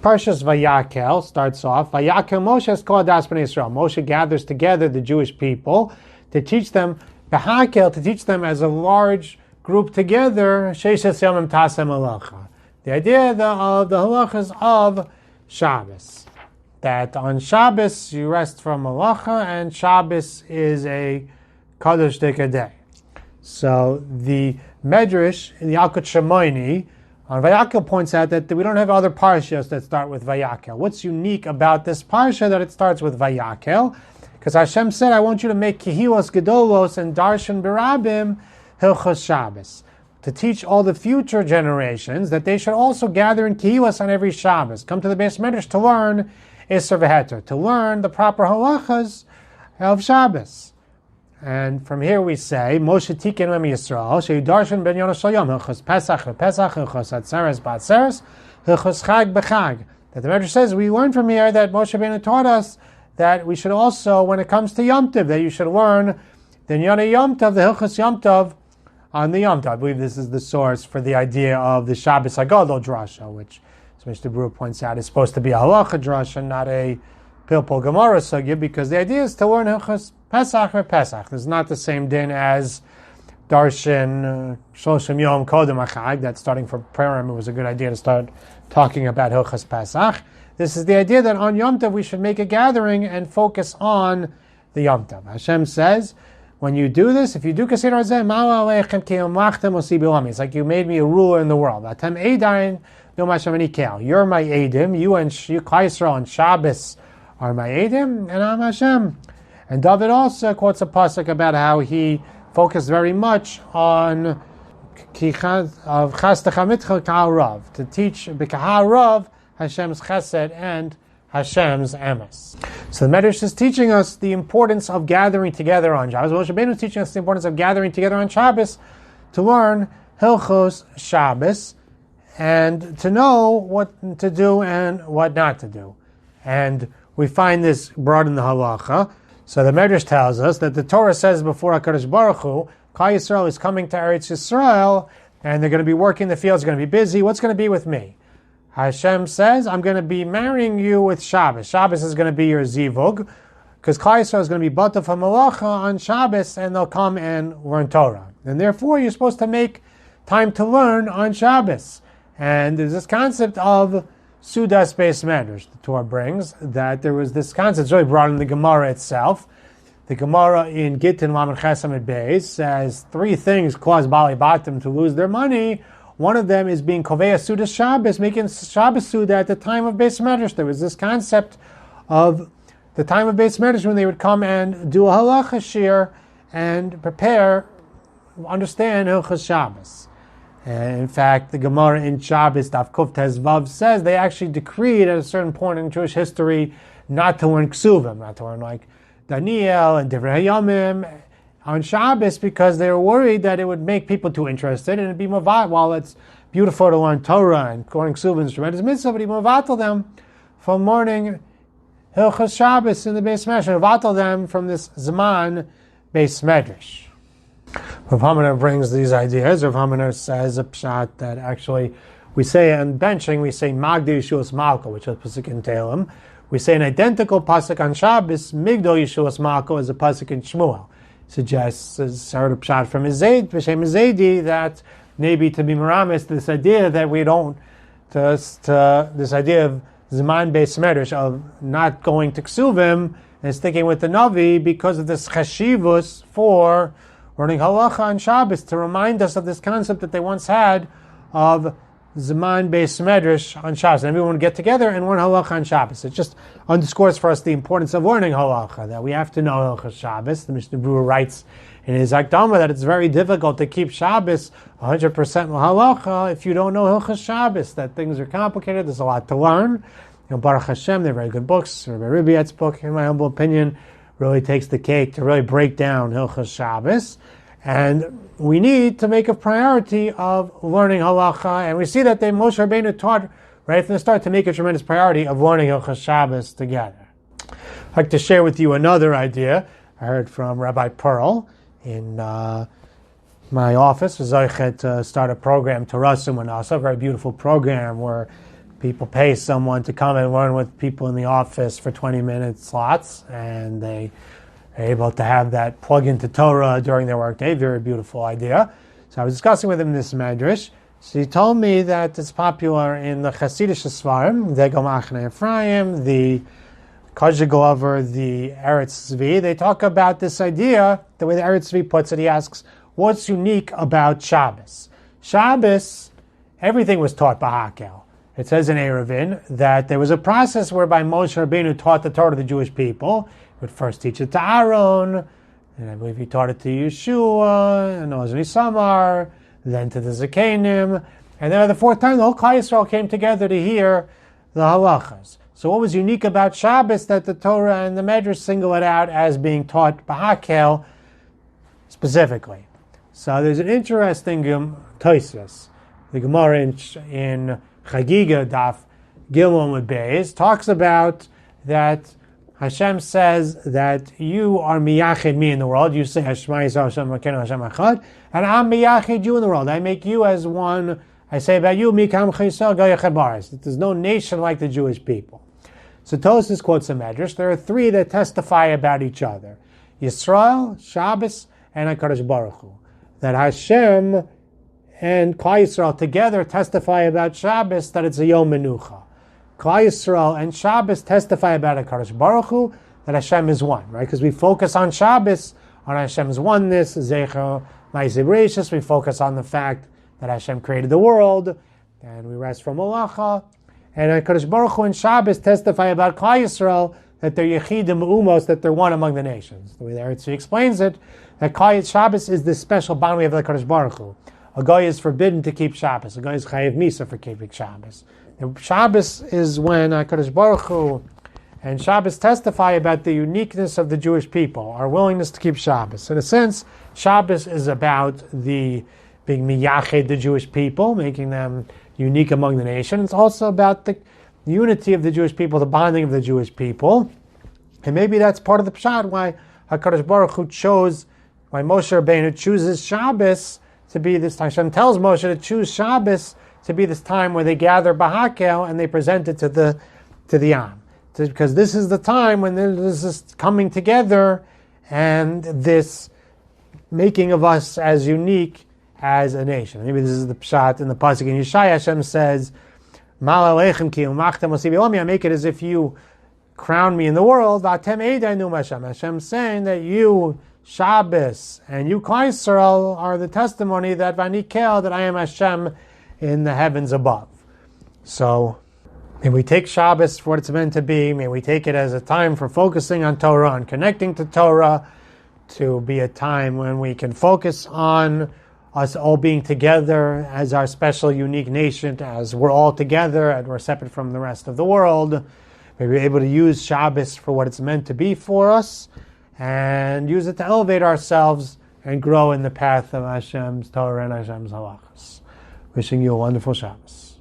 Parshas Vayakhel starts off, Vayakhel Moshe es kol hadas bnei Yisrael. Moshe gathers together the Jewish people to teach them, Vayakhel, to teach them as a large group together, Sheishes Yomim Tasem Halacha. The idea of the halachas of Shabbos. That on Shabbos you rest from halacha, and Shabbos is a Kadosh day. So the Medrash in the Yalkut Shimoni on Vayakhel points out that we don't have other parshas that start with Vayakhel. What's unique about this parsha that it starts with Vayakhel? Because Hashem said, I want you to make Kehilos Gedolos and Darshan Berabim Hilchos Shabbos, to teach all the future generations that they should also gather in Kehilos on every Shabbos, come to the Beis Medrash to learn Isser V'Heter, to learn the proper halachas of Shabbos. And from here we say, Moshe Tiken Lem Yisrael, She'udarshan Ben Yonah Shal Yom, Hilchos Pesach V'Pesach, Hilchos Atzeres B'Atzeres, Hilchos Chag B'Chag. That the Medrash says, we learn from here that Moshe Rabbeinu taught us that we should also, when it comes to Yom Tov, that you should learn the Yonah Yom Tov, the Hilchos Yom Tov, on the Yom Tov. I believe this is the source for the idea of the Shabbos Hagadol drasha, which, as Mr. Brewer points out, is supposed to be a halacha drasha, not a Pilpul Gemara sugya, because the idea is to learn Hilchos Pesach or Pesach. This is not the same din as Darshan Shoshim Yom Kodem Achag, that starting from Purim it was a good idea to start talking about Hilchos Pesach. This is the idea that on Yom Tov we should make a gathering and focus on the Yom Tov. Hashem says, when you do this, if you do Kasir Hazeh, it's like you made me a ruler in the world. You're my Eidim, you and Klal Yisrael and Shabbos are my Eidim, and I'm Hashem. And David also quotes a pasuk about how he focused very much on to teach B'Kahal Rav Hashem's Chesed and Hashem's Emes. So the Medrash is teaching us the importance of gathering together on Shabbos. Moshe Rabbeinu is teaching us the importance of gathering together on Shabbos to learn Hilchos Shabbos and to know what to do and what not to do. And we find this brought in the halacha. So the Medrash tells us that the Torah says before HaKadosh Baruch Hu, Klal Yisrael is coming to Eretz Yisrael and they're going to be working the fields, they're going to be busy. What's going to be with me? Hashem says, I'm going to be marrying you with Shabbos. Shabbos is going to be your zivug, because Klal Yisrael is going to be bata from malacha on Shabbos, and they'll come and learn Torah. And therefore, you're supposed to make time to learn on Shabbos. And there's this concept of Sudas Beis Medrash. The Torah brings that there was this concept, it's really brought in the Gemara itself. The Gemara in Gittin Lamed Chesam at Beis says 3 things cause Bali Batim to lose their money. One of them is being Koveya Sudas Shabbos, making Shabbos Suda at the time of Beis Medrash. There was this concept of the time of Beis Medrash when they would come and do a halacha shir and prepare, understand Hilchos Shabbos. And in fact, the Gemara in Shabbos, Daf Kuf Tezvav, says they actually decreed at a certain point in Jewish history not to learn Ksuvim, not to learn like Daniel and Divrei Hayamim on Shabbos, because they were worried that it would make people too interested and it'd be mavat. While it's beautiful to learn Torah and learning Ksuvim is tremendous mitzvah, but he mavatal them from learning Hilchos Shabbos in the Beis Medrash, and mavatal them from this Zman Beis Medrash. Rav Haminer brings these ideas. Rav Haminer says a pshat that actually we say on benching, we say Magdi Yeshuas Malko, which is pasuk in Tehillim. We say an identical pasuk on Shabbos, Migdol Yeshuas Malko, as a pasuk in Shmuel. Suggests, as heard a pshat from V'shem Zaydi, that maybe to be meramis, this idea that we don't, to this idea of Zman Beis Medrash, of not going to Ksuvim and sticking with the Navi because of this chashivus for learning halacha on Shabbos, to remind us of this concept that they once had of Zman Beis Medrash on Shabbos. And everyone would get together and learn halacha on Shabbos. It just underscores for us the importance of learning halacha, that we have to know Hilchos Shabbos. The Mishnah Brewer writes in his Akdama that it's very difficult to keep Shabbos 100% halacha if you don't know Hilchos Shabbos, that things are complicated, there's a lot to learn. Baruch Hashem, they're very good books. Rabbi Ribiat's book, in my humble opinion, really takes the cake to really break down Hilchos Shabbos. And we need to make a priority of learning halacha, and we see that Moshe Rabbeinu taught right from the start to make a tremendous priority of learning Hilchos Shabbos together. I'd like to share with you another idea I heard from Rabbi Pearl in my office. Was Zaychet to start a program, Torah Sumanasa, a very beautiful program where people pay someone to come and learn with people in the office for 20-minute slots, and they are able to have that plug into Torah during their workday. Very beautiful idea. So I was discussing with him this medrash. So he told me that it's popular in the Hasidic Svarim, the Machne Ephraim, the Kajaglover, the Eretz Tzvi. They talk about this idea, the way the Eretz Tzvi puts it. He asks, what's unique about Shabbos? Shabbos, everything was taught Vayakhel. It says in Eruvin that there was a process whereby Moshe Rabbeinu taught the Torah to the Jewish people. He would first teach it to Aaron, and I believe he taught it to Yeshua, and Ozri Samar, then to the Zakenim, and then the fourth time the whole Klal Yisrael came together to hear the halachas. So what was unique about Shabbos that the Torah and the Medrash single it out as being taught Vayakhel specifically? So there's an interesting Tosfos. The Gemara in Chagiga Daf Gilon with Beis talks about that Hashem says that you are miyached me in the world. You say Hashem Hashem Echad, and I'm miyached you in the world. I make you as one. I say about you, mikam chayisrael gayachad baris. There's no nation like the Jewish people. So Tosfos quotes a medrash. There are three that testify about each other: Yisrael, Shabbos, and HaKadosh Baruch Hu. That Hashem and Klal Yisrael together testify about Shabbos that it's a Yom Menucha. Klal Yisrael and Shabbos testify about HaKadosh Baruch Hu, that Hashem is one, right? Because we focus on Shabbos, on Hashem's oneness, Zecher Ma'aseh Bereishis. We focus on the fact that Hashem created the world, and we rest from Malacha. And HaKadosh Baruch Hu and Shabbos testify about Klal Yisrael, that they're Yechidim Umos, that they're one among the nations. The way the Eretz explains it, that Shabbos is this special bond we have with HaKadosh Baruch Hu. A guy is forbidden to keep Shabbos. A guy is chayiv misa for keeping Shabbos. And Shabbos is when HaKadosh Baruch Hu and Shabbos testify about the uniqueness of the Jewish people, our willingness to keep Shabbos. In a sense, Shabbos is about the being miyached the Jewish people, making them unique among the nation. It's also about the unity of the Jewish people, the bonding of the Jewish people. And maybe that's part of the pshat why HaKadosh Baruch Hu chose, why Moshe Rabbeinu chooses Shabbos to be this time. Hashem tells Moshe to choose Shabbos to be this time where they gather Vayakhel and they present it to the Am. Because this is the time when there's this coming together and this making of us as unique as a nation. Maybe this is the pshat in the pasuk in Yeshaya. Hashem says, "Mal aleichem ki umachtem osi b'yomi." I make it as if you crown me in the world. V'atem eidai Hashem. Hashem's saying that you, Shabbos, and you, Klal Yisrael, are the testimony that Vayakhel, that I am Hashem in the heavens above. So, may we take Shabbos for what it's meant to be. May we take it as a time for focusing on Torah, on connecting to Torah, to be a time when we can focus on us all being together as our special, unique nation, as we're all together and we're separate from the rest of the world. May we be able to use Shabbos for what it's meant to be for us, and use it to elevate ourselves and grow in the path of Hashem's Torah and Hashem's halachas. Wishing you a wonderful Shabbos.